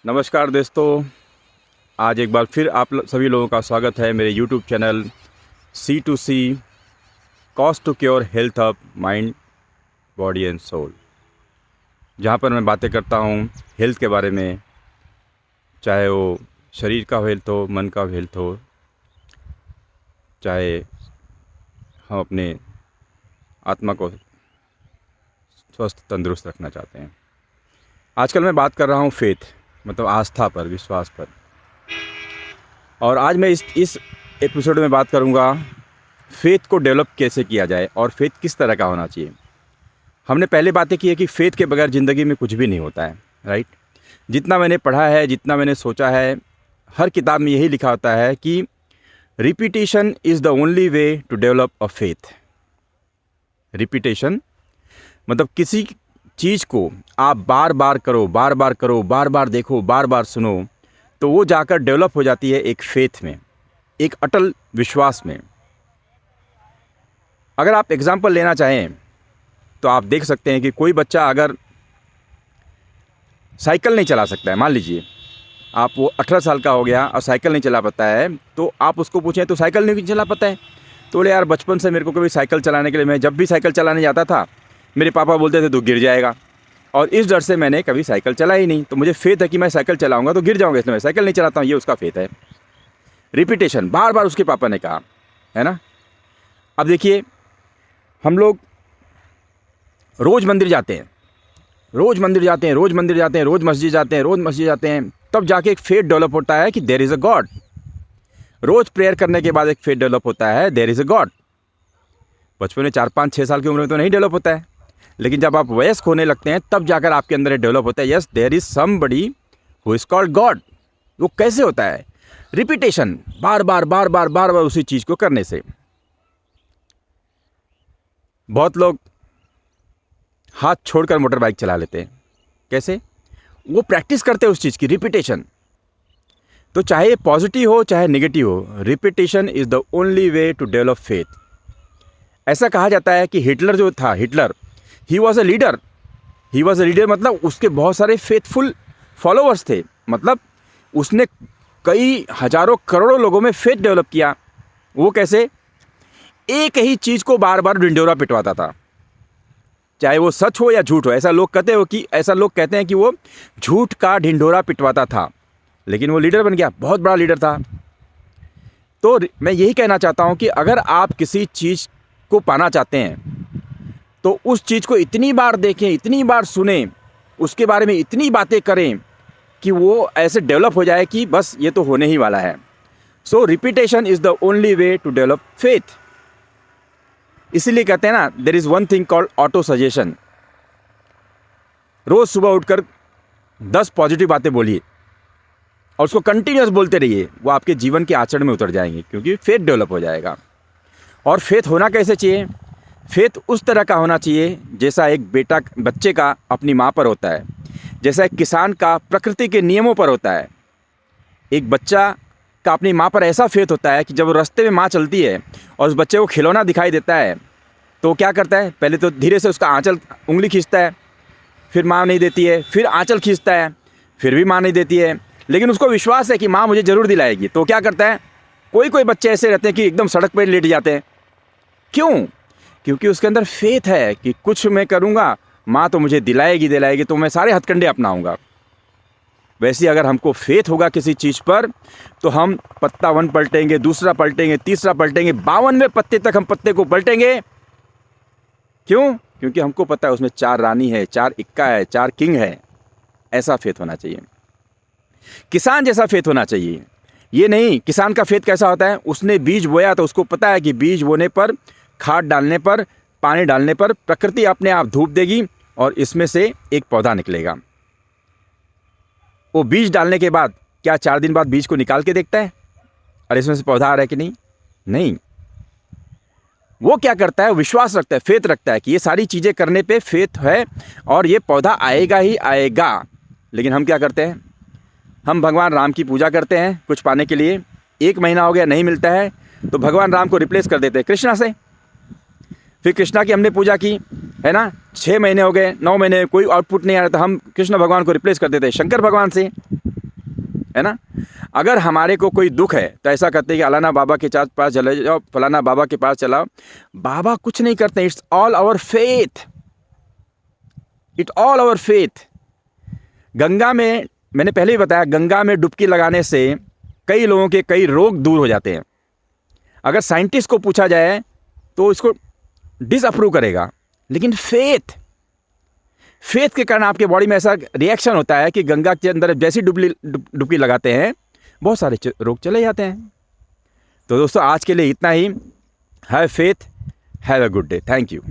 नमस्कार दोस्तों। आज एक बार फिर आप सभी लोगों का स्वागत है मेरे YouTube channel C2C cost to cure health of mind body and soul, जहाँ पर मैं बातें करता हूँ हेल्थ के बारे में, चाहे वो शरीर का हेल्थ हो, मन का हेल्थ हो, चाहे हम अपने आत्मा को स्वस्थ तंदुरुस्त रखना चाहते हैं। आजकल मैं बात कर रहा हूँ फेथ, मतलब आस्था पर, विश्वास पर। और आज मैं इस एपिसोड में बात करूँगा फेथ को डेवलप कैसे किया जाए और फेथ किस तरह का होना चाहिए। हमने पहले बातें की है कि फेथ के बगैर ज़िंदगी में कुछ भी नहीं होता है, राइट। जितना मैंने पढ़ा है, जितना मैंने सोचा है, हर किताब में यही लिखा होता है कि repetition is the only way to develop a faith. Repetition मतलब किसी चीज़ को आप बार बार करो, बार बार करो, बार बार देखो, बार बार सुनो, तो वो जाकर डेवलप हो जाती है एक फेथ में, एक अटल विश्वास में। अगर आप एग्जाम्पल लेना चाहें तो आप देख सकते हैं कि कोई बच्चा अगर साइकिल नहीं चला सकता है, मान लीजिए आप वो 18 साल का हो गया और साइकिल नहीं चला पाता है, तो आप उसको पूछें तो साइकिल नहीं चला पाता है, तो बोले यार बचपन से मेरे को कभी साइकिल चलाने के लिए, मैं जब भी साइकिल चलाने जाता था मेरे पापा बोलते थे तू गिर जाएगा, और इस डर से मैंने कभी साइकिल चला ही नहीं। तो मुझे फेथ है कि मैं साइकिल चलाऊंगा तो गिर जाऊंगा, इसलिए मैं साइकिल नहीं चलाता हूँ। ये उसका फेथ है। रिपीटेशन, बार बार उसके पापा ने कहा, है ना। अब देखिए, हम लोग रोज़ मंदिर जाते हैं, रोज़ मंदिर जाते हैं, रोज़ मंदिर जाते हैं, रोज़ मस्जिद जाते हैं, रोज़ मस्जिद जाते हैं, तब जाके एक फेथ डेवलप होता है कि देयर इज़ अ गॉड। रोज़ प्रेयर करने के बाद एक फेथ डेवलप होता है, देयर इज़ अ गॉड। बचपन में 4-5-6 साल की उम्र में तो नहीं डेवलप होता है, लेकिन जब आप वयस्क होने लगते हैं तब जाकर आपके अंदर डेवलप होता है, yes there is somebody who is called God. वो कैसे होता है? रिपीटेशन, बार बार बार बार बार बार उसी चीज़ को करने से। बहुत लोग हाथ छोड़कर मोटर बाइक चला लेते हैं। कैसे? वो प्रैक्टिस करते हैं उस चीज़ की, रिपीटेशन। तो चाहे पॉजिटिव हो चाहे नेगेटिव हो, repetition is the only way to develop faith. ऐसा कहा जाता है कि हिटलर जो था, Hitler he was a leader. He was a leader मतलब उसके बहुत सारे फेथफुल फॉलोअर्स थे, मतलब उसने कई हजारों करोड़ों लोगों में फेथ डेवलप किया। वो कैसे? एक ही चीज़ को बार बार ढिंढोरा पिटवाता था, चाहे वो सच हो या झूठ हो। ऐसा लोग कहते हैं कि वो झूठ का ढिंढोरा पिटवाता था, लेकिन वो लीडर बन गया, बहुत बड़ा लीडर था। तो मैं यही कहना चाहता हूँ कि अगर आप किसी चीज़ को पाना चाहते हैं तो उस चीज़ को इतनी बार देखें, इतनी बार सुने, उसके बारे में इतनी बातें करें कि वो ऐसे डेवलप हो जाए कि बस ये तो होने ही वाला है। So repetition is the only way to develop faith. इसीलिए कहते हैं ना, there is one thing called auto suggestion. रोज़ सुबह उठकर 10 पॉजिटिव बातें बोलिए और उसको कंटिन्यूस बोलते रहिए, वो आपके जीवन के आचरण में उतर जाएंगे, क्योंकि फेथ डेवलप हो जाएगा। और फेथ होना कैसे चाहिए? फेथ उस तरह का होना चाहिए जैसा एक बच्चे का अपनी माँ पर होता है, जैसा एक किसान का प्रकृति के नियमों पर होता है। एक बच्चा का अपनी माँ पर ऐसा फेथ होता है कि जब रास्ते में माँ चलती है और उस बच्चे को खिलौना दिखाई देता है तो क्या करता है? पहले तो धीरे से उसका आंचल, उंगली खींचता है, फिर माँ नहीं देती है, फिर आंचल खींचता है, फिर भी माँ नहीं देती है, लेकिन उसको विश्वास है कि माँ मुझे ज़रूर दिलाएगी। तो क्या करता है? कोई कोई बच्चे ऐसे रहते हैं कि एकदम सड़क पर लेट जाते हैं। क्यों? क्योंकि उसके अंदर फेथ है कि कुछ मैं करूँगा, माँ तो मुझे दिलाएगी, तो मैं सारे हथकंडे अपनाऊँगा। वैसे अगर हमको फेथ होगा किसी चीज़ पर तो हम पत्ता 1 पलटेंगे, दूसरा पलटेंगे, तीसरा पलटेंगे, 52वें पत्ते तक हम पत्ते को पलटेंगे। क्यों? क्योंकि हमको पता है उसमें 4 रानी है, 4 इक्का है, 4 किंग है। ऐसा फेथ होना चाहिए। किसान जैसा फेथ होना चाहिए। ये नहीं, किसान का फेथ कैसा होता है? उसने बीज बोया तो उसको पता है कि बीज बोने पर, खाद डालने पर, पानी डालने पर प्रकृति अपने आप धूप देगी और इसमें से एक पौधा निकलेगा। वो बीज डालने के बाद क्या 4 दिन बाद बीज को निकाल के देखता है और इसमें से पौधा आ रहा है कि नहीं? नहीं। वो क्या करता है? विश्वास रखता है, फेथ रखता है कि ये सारी चीज़ें करने पे फेथ है और ये पौधा आएगा ही आएगा। लेकिन हम क्या करते हैं? हम भगवान राम की पूजा करते हैं कुछ पाने के लिए, 1 महीना हो गया नहीं मिलता है तो भगवान राम को रिप्लेस कर देते हैं कृष्णा से। फिर कृष्णा की हमने पूजा की, है ना, 6 महीने हो गए, 9 महीने कोई आउटपुट नहीं आ रहा था, हम कृष्ण भगवान को रिप्लेस कर देते हैं शंकर भगवान से। है ना। अगर हमारे को कोई दुख है तो ऐसा करते हैं कि अलाना बाबा के पास चले जाओ, फलाना बाबा के पास चलाओ। बाबा कुछ नहीं करते, it's all our faith, it all our faith. Ganga में, मैंने पहले ही बताया, गंगा में डुबकी लगाने से कई लोगों के कई रोग दूर हो जाते हैं। अगर साइंटिस्ट को पूछा जाए तो इसको डिसअप्रूव करेगा, लेकिन फेथ के कारण आपके बॉडी में ऐसा रिएक्शन होता है कि गंगा के अंदर जैसी डुबकी लगाते हैं बहुत सारे रोग चले जाते हैं। तो दोस्तों आज के लिए इतना ही। Have faith, have a good day, thank you.